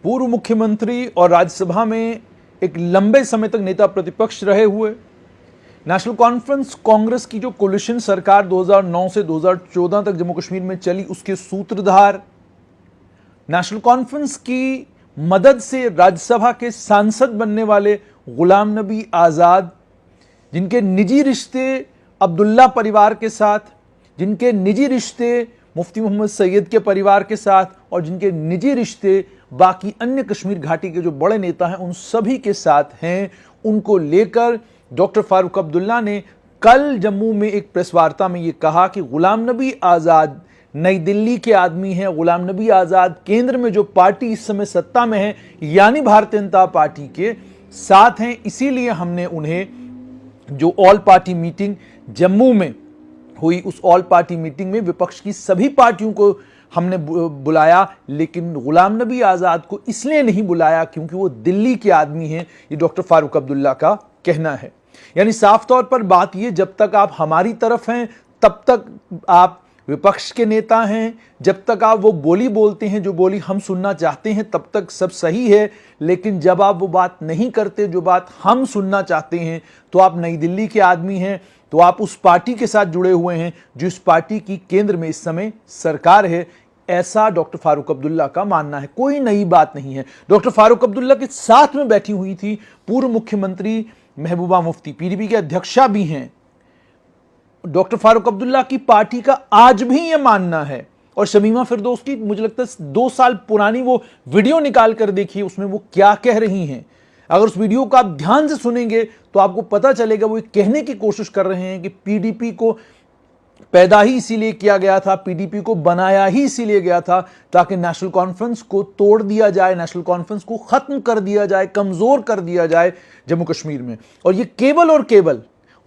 पूर्व मुख्यमंत्री और राज्यसभा में एक लंबे समय तक नेता प्रतिपक्ष रहे हुए, नेशनल कॉन्फ्रेंस कांग्रेस की जो कोलिशन सरकार 2009 से 2014 तक जम्मू कश्मीर में चली उसके सूत्रधार, नेशनल कॉन्फ्रेंस की मदद से राज्यसभा के सांसद बनने वाले गुलाम नबी आज़ाद, जिनके निजी रिश्ते अब्दुल्ला परिवार के साथ, जिनके निजी रिश्ते मुफ्ती मोहम्मद सैयद के परिवार के साथ और जिनके निजी रिश्ते बाकी अन्य कश्मीर घाटी के जो बड़े नेता हैं उन सभी के साथ हैं, उनको लेकर डॉक्टर फारूक अब्दुल्ला ने कल जम्मू में एक प्रेस वार्ता में ये कहा कि गुलाम नबी आज़ाद नई दिल्ली के आदमी हैं। गुलाम नबी आज़ाद केंद्र में जो पार्टी इस समय सत्ता में है यानी भारतीय जनता पार्टी के साथ हैं, इसीलिए हमने उन्हें जो ऑल पार्टी मीटिंग जम्मू में हुई उस ऑल पार्टी मीटिंग में विपक्ष की सभी पार्टियों को हमने बुलाया, लेकिन गुलाम नबी आज़ाद को इसलिए नहीं बुलाया क्योंकि वो दिल्ली के आदमी हैं। ये डॉक्टर फारूक अब्दुल्ला का कहना है। यानी साफ तौर पर बात ये, जब तक आप हमारी तरफ हैं तब तक आप विपक्ष के नेता हैं, जब तक आप वो बोली बोलते हैं जो बोली हम सुनना चाहते हैं तब तक सब सही है, लेकिन जब आप वो बात नहीं करते जो बात हम सुनना चाहते हैं तो आप नई दिल्ली के आदमी हैं, तो आप उस पार्टी के साथ जुड़े हुए हैं जो इस पार्टी की केंद्र में इस समय सरकार है। ऐसा डॉक्टर फारूक अब्दुल्ला का मानना है, कोई नई बात नहीं है। डॉक्टर फारूक अब्दुल्ला के साथ में बैठी हुई थी पूर्व मुख्यमंत्री महबूबा मुफ्ती, पीडीपी के अध्यक्षा भी हैं। डॉक्टर फारूक अब्दुल्ला की पार्टी का आज भी यह मानना है, और शमीमा फिरदौस की मुझे लगता है 2 साल पुरानी वो वीडियो निकाल कर देखिए, उसमें वो क्या कह रही हैं। अगर उस वीडियो को आप ध्यान से सुनेंगे तो आपको पता चलेगा वो कहने की कोशिश कर रहे हैं कि पीडीपी को पैदा ही इसीलिए किया गया था, पीडीपी को बनाया ही इसीलिए गया था ताकि नेशनल कॉन्फ्रेंस को तोड़ दिया जाए, नेशनल कॉन्फ्रेंस को खत्म कर दिया जाए, कमजोर कर दिया जाए जम्मू कश्मीर में। और ये केवल और केवल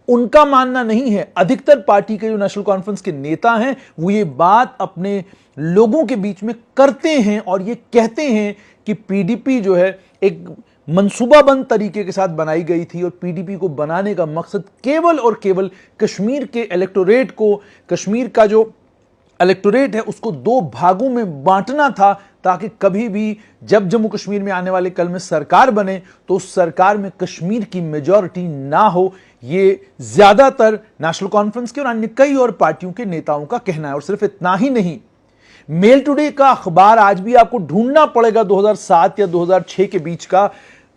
उनका मानना नहीं है, अधिकतर पार्टी के जो नेशनल कॉन्फ्रेंस के नेता हैं वो ये बात अपने लोगों के बीच में करते हैं और ये कहते हैं कि पीडीपी जो है एक मंसूबाबंद तरीके के साथ बनाई गई थी और पीडीपी को बनाने का मकसद केवल और केवल कश्मीर के इलेक्टोरेट को, कश्मीर का जो इलेक्टोरेट है उसको 2 भागों में बांटना था ताकि कभी भी जब जम्मू कश्मीर में आने वाले कल में सरकार बने तो उस सरकार में कश्मीर की मेजॉरिटी ना हो। ये ज्यादातर नेशनल कॉन्फ्रेंस के और अन्य कई और पार्टियों के नेताओं का कहना है। और सिर्फ इतना ही नहीं, मेल टुडे का अखबार आज भी आपको ढूंढना पड़ेगा 2007 या 2006 के बीच का,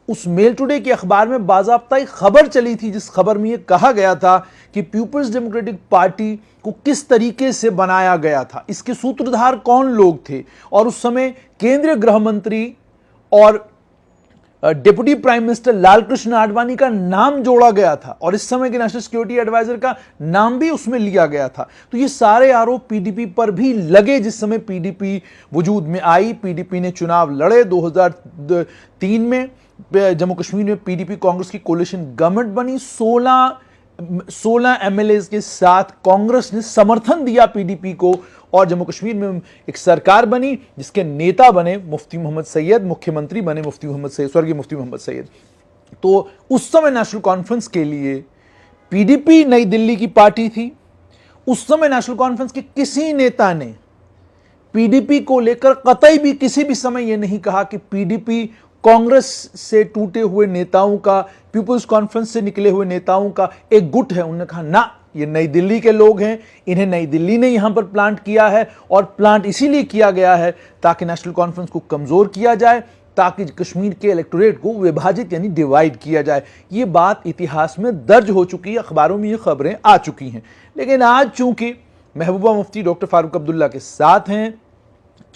उस मेल टुडे के अखबार में बाज़ाब्ता एक खबर चली थी जिस खबर में यह कहा गया था कि पीपुल्स डेमोक्रेटिक पार्टी को किस तरीके से बनाया गया था, इसके सूत्रधार कौन लोग थे, और उस समय केंद्रीय गृह मंत्री और deputy prime minister Lalkrishna Advani का नाम जोड़ा गया था और इस समय के नेशनल सिक्योरिटी एडवाइजर का नाम भी उसमें लिया गया था। तो ये सारे आरोप पीडीपी पर भी लगे जिस समय पीडीपी वजूद में आई। पीडीपी ने चुनाव लड़े 2003 में, जम्मू कश्मीर में पीडीपी कांग्रेस की कोलिशन गवर्नमेंट बनी, 16 एमएलए के साथ कांग्रेस ने समर्थन दिया पीडीपी को और जम्मू कश्मीर में एक सरकार बनी जिसके नेता बने मुफ्ती मोहम्मद सैयद, मुख्यमंत्री बने मुफ्ती मोहम्मद सैयद, स्वर्गीय मुफ्ती मोहम्मद सैयद। तो उस समय नेशनल कॉन्फ्रेंस के लिए पीडीपी नई दिल्ली की पार्टी थी। उस समय नेशनल कॉन्फ्रेंस के किसी नेता ने पीडीपी को लेकर कतई भी किसी भी समय यह नहीं कहा कि पीडीपी कांग्रेस से टूटे हुए नेताओं का, पीपुल्स कॉन्फ्रेंस से निकले हुए नेताओं का एक गुट है। उन्होंने कहा ना, ये नई दिल्ली के लोग हैं, इन्हें नई दिल्ली ने यहां पर प्लांट किया है और प्लांट इसीलिए किया गया है ताकि नेशनल कॉन्फ्रेंस को कमजोर किया जाए, ताकि कश्मीर के इलेक्टोरेट को विभाजित यानी डिवाइड किया जाए। ये बात इतिहास में दर्ज हो चुकी है, अखबारों में ये खबरें आ चुकी हैं। लेकिन आज चूंकि महबूबा मुफ्ती डॉक्टर फारूक अब्दुल्ला के साथ हैं,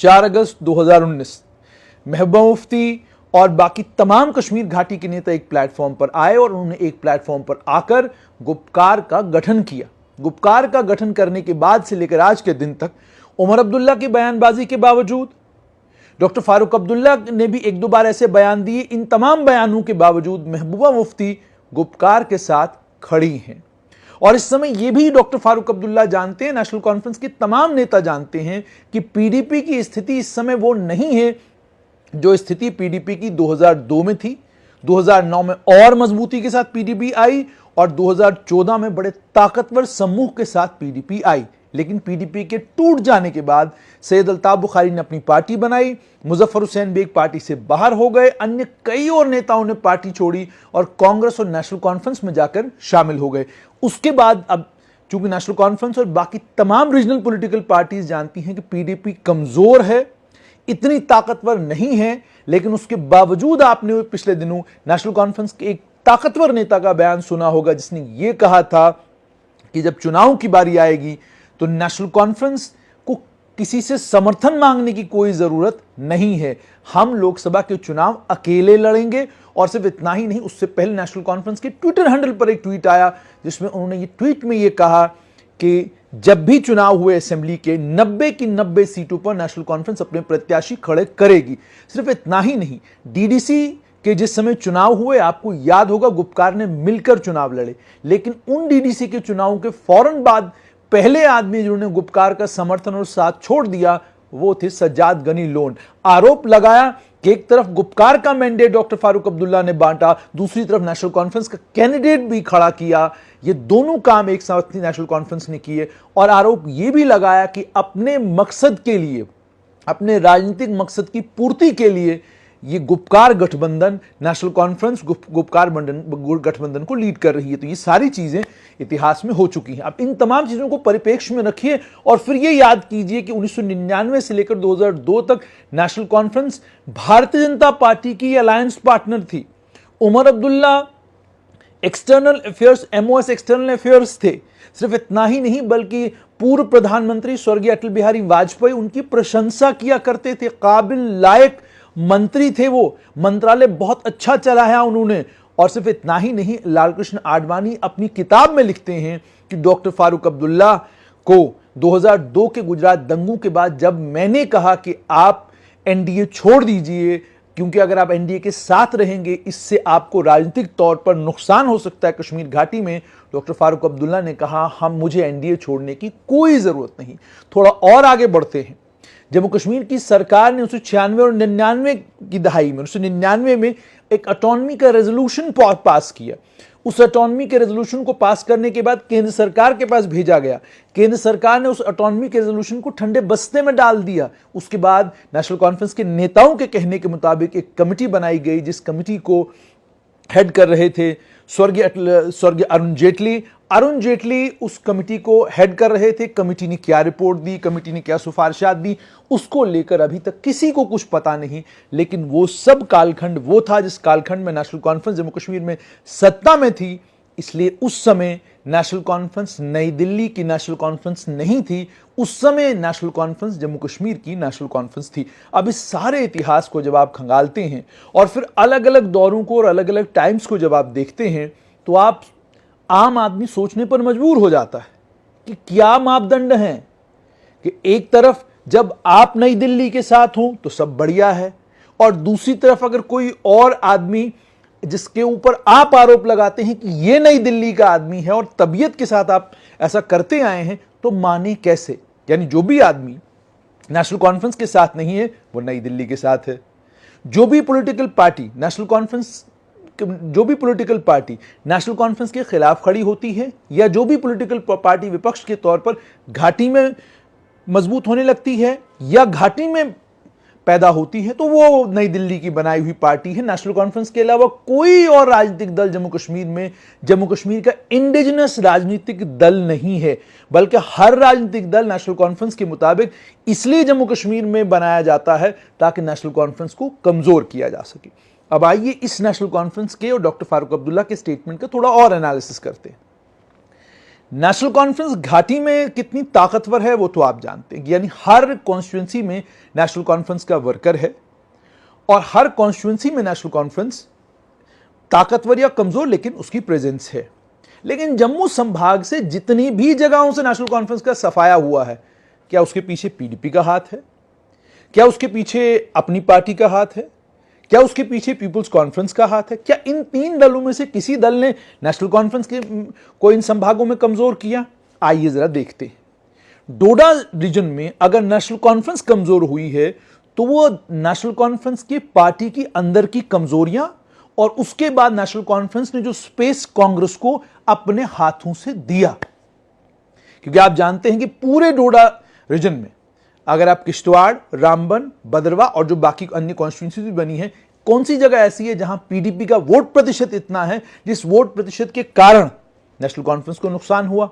4 अगस्त 2019 महबूबा मुफ्ती और बाकी तमाम कश्मीर घाटी के नेता एक प्लेटफॉर्म पर आए और उन्होंने एक प्लेटफॉर्म पर आकर गुपकार का गठन किया। गुपकार का गठन करने के बाद से लेकर आज के दिन तक उमर अब्दुल्ला की बयानबाजी के बावजूद, डॉक्टर फारूक अब्दुल्ला ने भी 1-2 बार ऐसे बयान दिए, इन तमाम बयानों के बावजूद महबूबा मुफ्ती गुपकार के साथ खड़ी हैं। और इस समय यह भी डॉक्टर फारूक अब्दुल्ला जानते हैं, नेशनल कॉन्फ्रेंस के तमाम नेता जानते हैं कि पीडीपी की स्थिति इस समय वो नहीं है जो स्थिति पीडीपी की 2002 में थी। 2009 में और मजबूती के साथ पीडीपी आई और 2014 में बड़े ताकतवर समूह के साथ पीडीपी आई। लेकिन पीडीपी के टूट जाने के बाद सैयद अल्ताफ बुखारी ने अपनी पार्टी बनाई, मुजफ्फर हुसैन बेग पार्टी से बाहर हो गए, अन्य कई और नेताओं ने पार्टी छोड़ी और कांग्रेस और नेशनल कॉन्फ्रेंस में जाकर शामिल हो गए। उसके बाद अब चूंकि नेशनल कॉन्फ्रेंस और बाकी तमाम रीजनल पॉलिटिकल पार्टीज जानती हैं कि पीडीपी कमजोर है, इतनी ताकतवर नहीं है, लेकिन उसके बावजूद आपने पिछले दिनों नेशनल कॉन्फ्रेंस के एक ताकतवर नेता का बयान सुना होगा जिसने यह कहा था कि जब चुनाव की बारी आएगी तो नेशनल कॉन्फ्रेंस को किसी से समर्थन मांगने की कोई जरूरत नहीं है, हम लोकसभा के चुनाव अकेले लड़ेंगे। और सिर्फ इतना ही नहीं, उससे पहले नेशनल कॉन्फ्रेंस के ट्विटर हैंडल पर एक ट्वीट आया जिसमें उन्होंने ये ट्वीट में ये कहा कि जब भी चुनाव हुए असेंबली के 90 की 90 सीटों पर नेशनल कॉन्फ्रेंस अपने प्रत्याशी खड़े करेगी। सिर्फ इतना ही नहीं, डीडीसी के जिस समय चुनाव हुए आपको याद होगा गुपकार ने मिलकर चुनाव लड़े, लेकिन उन डीडीसी के चुनाव के फौरन बाद पहले आदमी जिन्होंने गुपकार का समर्थन और साथ छोड़ दिया वो थे सज्जाद गनी लोन। आरोप लगाया कि एक तरफ गुपकार का मैंडेट डॉक्टर फारूक अब्दुल्ला ने बांटा, दूसरी तरफ नेशनल कॉन्फ्रेंस का कैंडिडेट भी खड़ा किया। ये दोनों काम एक साथ नेशनल कॉन्फ्रेंस ने किए और आरोप यह भी लगाया कि अपने मकसद के लिए, अपने राजनीतिक मकसद की पूर्ति के लिए ये गुपकार गठबंधन नेशनल कॉन्फ्रेंस गुपकार गठबंधन को लीड कर रही है। तो ये सारी चीजें इतिहास में हो चुकी हैं। अब इन तमाम चीजों को परिप्रेक्ष्य में रखिए और फिर ये याद कीजिए कि 1999 से लेकर 2002 तक national conference Bharatiya Janata party की अलायंस पार्टनर थी। Omar Abdullah external affairs, MoS external affairs थे। सिर्फ इतना ही नहीं बल्कि पूर्व प्रधानमंत्री स्वर्गीय अटल बिहारी वाजपेयी उनकी प्रशंसा किया करते थे, काबिल लायक मंत्री थे वो, मंत्रालय बहुत अच्छा चलाया उन्होंने। और सिर्फ इतना ही नहीं, लालकृष्ण आडवाणी अपनी किताब में लिखते हैं कि डॉक्टर फारूक अब्दुल्ला को 2002 के गुजरात दंगों के बाद जब मैंने कहा कि आप एनडीए छोड़ दीजिए क्योंकि अगर आप एनडीए के साथ रहेंगे इससे आपको राजनीतिक तौर पर नुकसान हो सकता है कश्मीर घाटी में, डॉक्टर फारूक अब्दुल्ला ने कहा मुझे एनडीए छोड़ने की कोई जरूरत नहीं। थोड़ा और आगे बढ़ते हैं, जम्मू कश्मीर की सरकार ने 1996 और 99 की दहाई में, 1999 में एक ऑटोनॉमी का रेजोल्यूशन पास किया। उस ऑटोनॉमी के रेजोल्यूशन को पास करने के बाद केंद्र सरकार के पास भेजा गया। केंद्र सरकार ने उस ऑटोनॉमी के रेजोल्यूशन को ठंडे बस्ते में डाल दिया। उसके बाद नेशनल कॉन्फ्रेंस के नेताओं के कहने के मुताबिक एक कमेटी बनाई गई जिस कमेटी को हेड कर रहे थे स्वर्गीय अरुण जेटली। अरुण जेटली उस कमेटी को हेड कर रहे थे। कमेटी ने क्या रिपोर्ट दी, कमेटी ने क्या सिफारिशात दी, उसको लेकर अभी तक किसी को कुछ पता नहीं। लेकिन वो सब कालखंड वो था जिस कालखंड में नेशनल कॉन्फ्रेंस जम्मू कश्मीर में सत्ता में थी, इसलिए उस समय नेशनल कॉन्फ्रेंस नई दिल्ली की नेशनल कॉन्फ्रेंस नहीं थी, उस समय नेशनल कॉन्फ्रेंस जम्मू कश्मीर की नेशनल कॉन्फ्रेंस थी। अब इस सारे इतिहास को जब आप खंगालते हैं और फिर अलग अलग दौरों को और अलग अलग टाइम्स को जब आप देखते हैं तो आप आम आदमी सोचने पर मजबूर हो जाता है कि क्या मापदंड हैं कि एक तरफ जब आप नई दिल्ली के साथ हो तो सब बढ़िया है और दूसरी तरफ अगर कोई और आदमी जिसके ऊपर आप आरोप लगाते हैं कि ये नई दिल्ली का आदमी है और तबीयत के साथ आप ऐसा करते आए हैं तो माने कैसे। यानी जो भी आदमी नेशनल कॉन्फ्रेंस के साथ नहीं है वो नई दिल्ली के साथ है। जो भी पॉलिटिकल पार्टी नेशनल कॉन्फ्रेंस के खिलाफ खड़ी होती है या जो भी पॉलिटिकल पार्टी विपक्ष के तौर पर घाटी में मजबूत होने लगती है या घाटी में पैदा होती है तो वो नई दिल्ली की बनाई हुई पार्टी है। नेशनल कॉन्फ्रेंस के अलावा कोई और राजनीतिक दल जम्मू कश्मीर का इंडिजिनस राजनीतिक दल नहीं है, बल्कि हर राजनीतिक दल नेशनल कॉन्फ्रेंस के मुताबिक इसलिए जम्मू कश्मीर में बनाया जाता है ताकि नेशनल कॉन्फ्रेंस को कमजोर किया जा सके। अब आइए इस नेशनल कॉन्फ्रेंस के और डॉक्टर फारूक अब्दुल्ला के स्टेटमेंट का थोड़ा और एनालिसिस करते हैं। नेशनल कॉन्फ्रेंस घाटी में कितनी ताकतवर है वो तो आप जानते हैं, यानी हर कॉन्स्टिट्यूंसी में नेशनल कॉन्फ्रेंस का वर्कर है और हर कॉन्स्टिट्यूंसी में नेशनल कॉन्फ्रेंस ताकतवर या कमजोर लेकिन उसकी प्रेजेंस है। लेकिन जम्मू संभाग से जितनी भी जगहों से नेशनल कॉन्फ्रेंस का सफाया हुआ है, क्या उसके पीछे पीडीपी का हाथ है? क्या उसके पीछे अपनी पार्टी का हाथ है? क्या उसके पीछे पीपुल्स कॉन्फ्रेंस का हाथ है? क्या इन तीन दलों में से किसी दल ने नेशनल कॉन्फ्रेंस को इन संभागों में कमजोर किया? आइए जरा देखते हैं। डोडा रीजन में अगर नेशनल कॉन्फ्रेंस कमजोर हुई है तो वो नेशनल कॉन्फ्रेंस की पार्टी की अंदर की कमजोरियां और उसके बाद नेशनल कॉन्फ्रेंस ने जो स्पेस कांग्रेस को अपने हाथों से दिया, क्योंकि आप जानते हैं कि पूरे डोडा रीजन में अगर आप किश्तवाड़, रामबन, बदरवा और जो बाकी अन्य कॉन्स्टिट्यूंसी बनी है, कौन सी जगह ऐसी है जहां पीडीपी का वोट प्रतिशत इतना है जिस वोट प्रतिशत के कारण नेशनल कॉन्फ्रेंस को नुकसान हुआ?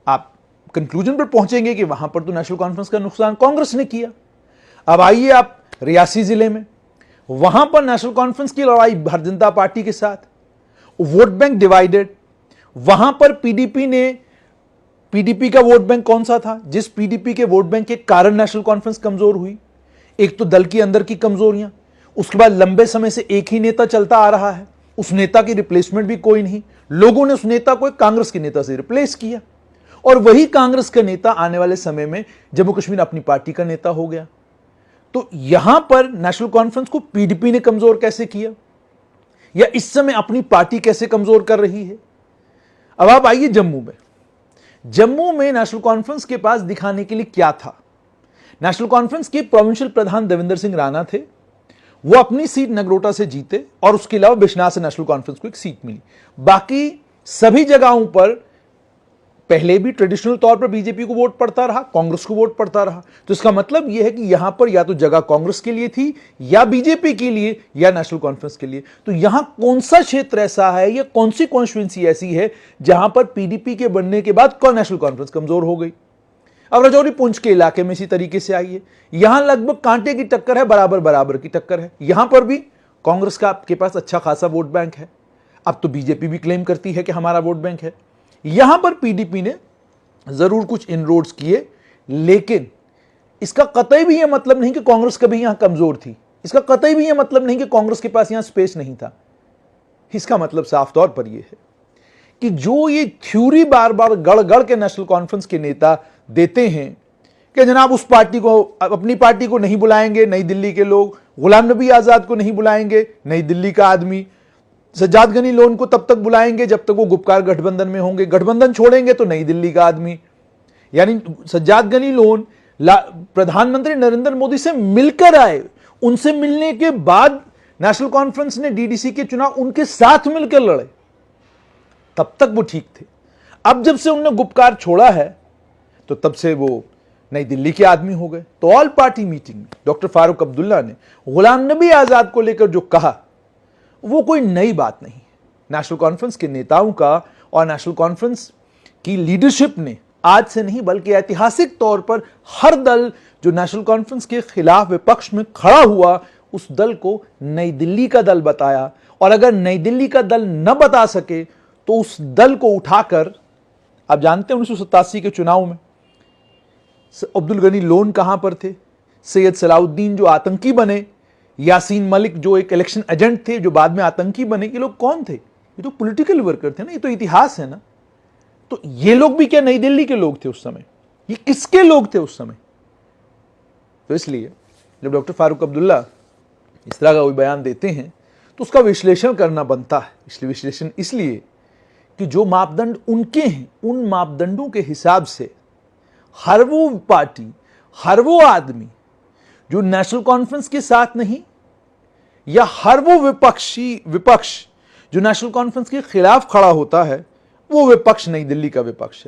आप कंक्लूजन पर पहुंचेंगे कि वहां पर तो नेशनल कॉन्फ्रेंस का नुकसान कांग्रेस ने किया। अब आइए आप रियासी जिले में, वहां पर नेशनल कॉन्फ्रेंस की लड़ाई भारतीय जनता पार्टी के साथ, वोट बैंक डिवाइडेड। वहां पर पीडीपी का वोट बैंक कौन सा था जिस पीडीपी के वोट बैंक के कारण नेशनल कॉन्फ्रेंस कमजोर हुई? एक तो दल के अंदर की कमजोरियां, उसके बाद लंबे समय से एक ही नेता चलता आ रहा है, उस नेता की रिप्लेसमेंट भी कोई नहीं, लोगों ने उस नेता को एक कांग्रेस के नेता से रिप्लेस किया और वही कांग्रेस का नेता आने वाले समय में जम्मू कश्मीर अपनी पार्टी का नेता हो गया। तो यहां पर नेशनल कॉन्फ्रेंस को पीडीपी ने कमजोर कैसे किया, या इस समय अपनी पार्टी कैसे कमजोर कर रही है? अब आप आइए जम्मू में नेशनल कॉन्फ्रेंस के पास दिखाने के लिए क्या था? नेशनल कॉन्फ्रेंस के प्रोविंशियल प्रधान देवेंद्र सिंह राणा थे, वो अपनी सीट नगरोटा से जीते और उसके अलावा बिश्नाह से नेशनल कॉन्फ्रेंस को एक सीट मिली। बाकी सभी जगहों पर पहले भी ट्रेडिशनल तौर पर बीजेपी को वोट पड़ता रहा, कांग्रेस को वोट पड़ता रहा। तो इसका मतलब यह है कि यहां पर या तो जगह कांग्रेस के लिए थी, या बीजेपी के लिए, या नेशनल कॉन्फ्रेंस के लिए। तो यहां कौन सा क्षेत्र ऐसा है या कौन सी कॉन्स्टिट्यूंसी ऐसी है जहां पर पीडीपी के बनने के बाद कौन नेशनल कॉन्फ्रेंस कमजोर हो गई? अब राजौरी पुंछ के इलाके में इसी तरीके से आइए, यहां लगभग कांटे की टक्कर है, बराबर बराबर की टक्कर है। यहां पर भी कांग्रेस का आपके पास अच्छा खासा वोट बैंक है। अब तो बीजेपी भी क्लेम करती है कि हमारा वोट बैंक है। यहां पर पीडीपी ने जरूर कुछ इनरोड्स किए, लेकिन इसका कतई भी यह मतलब नहीं कि कांग्रेस कभी यहां कमजोर थी। इसका कतई भी यह मतलब नहीं कि कांग्रेस के पास यहां स्पेस नहीं था। इसका मतलब साफ तौर पर यह है कि जो ये थ्योरी बार बार गढ़ गढ़ के नेशनल कॉन्फ्रेंस के नेता देते हैं कि जनाब उस पार्टी को, अपनी पार्टी को नहीं बुलाएंगे नई दिल्ली के लोग, गुलाम नबी आजाद को नहीं बुलाएंगे नई दिल्ली का आदमी, सज्जाद गनी लोन को तब तक बुलाएंगे जब तक वो गुपकार गठबंधन में होंगे, गठबंधन छोड़ेंगे तो नई दिल्ली का आदमी। यानी सज्जाद गनी लोन प्रधानमंत्री नरेंद्र मोदी से मिलकर आए, उनसे मिलने के बाद नेशनल कॉन्फ्रेंस ने डीडीसी के चुनाव उनके साथ मिलकर लड़े, तब तक वो ठीक थे। अब जब से उन्होंने गुपकार छोड़ा है तो तब से वो नई दिल्ली के आदमी हो गए। तो ऑल पार्टी मीटिंग में डॉक्टर फारूक अब्दुल्ला ने गुलाम नबी आजाद को लेकर जो कहा वो कोई नई बात नहीं। नेशनल कॉन्फ्रेंस के नेताओं का और नेशनल कॉन्फ्रेंस की लीडरशिप ने आज से नहीं बल्कि ऐतिहासिक तौर पर हर दल जो नेशनल कॉन्फ्रेंस के खिलाफ विपक्ष में खड़ा हुआ उस दल को नई दिल्ली का दल बताया, और अगर नई दिल्ली का दल न बता सके तो उस दल को उठाकर, आप जानते हैं 1987 के चुनाव में अब्दुल गनी लोन कहां पर थे, सैयद सलाउद्दीन जो आतंकी बने, यासीन मलिक जो एक इलेक्शन एजेंट थे जो बाद में आतंकी बने, ये लोग कौन थे? ये तो पॉलिटिकल वर्कर थे ना, ये तो इतिहास है ना। तो ये लोग भी क्या नई दिल्ली के लोग थे उस समय? ये किसके लोग थे उस समय? तो इसलिए जब डॉक्टर फारूक अब्दुल्ला इस तरह का कोई बयान देते हैं तो उसका विश्लेषण करना बनता है। इसलिए विश्लेषण इसलिए कि जो मापदंड उनके हैं उन मापदंडों के हिसाब से हर वो पार्टी, हर वो आदमी जो नेशनल कॉन्फ्रेंस के साथ नहीं, या हर वो विपक्ष जो नेशनल कॉन्फ्रेंस के खिलाफ खड़ा होता है, वो विपक्ष नई दिल्ली का विपक्ष है।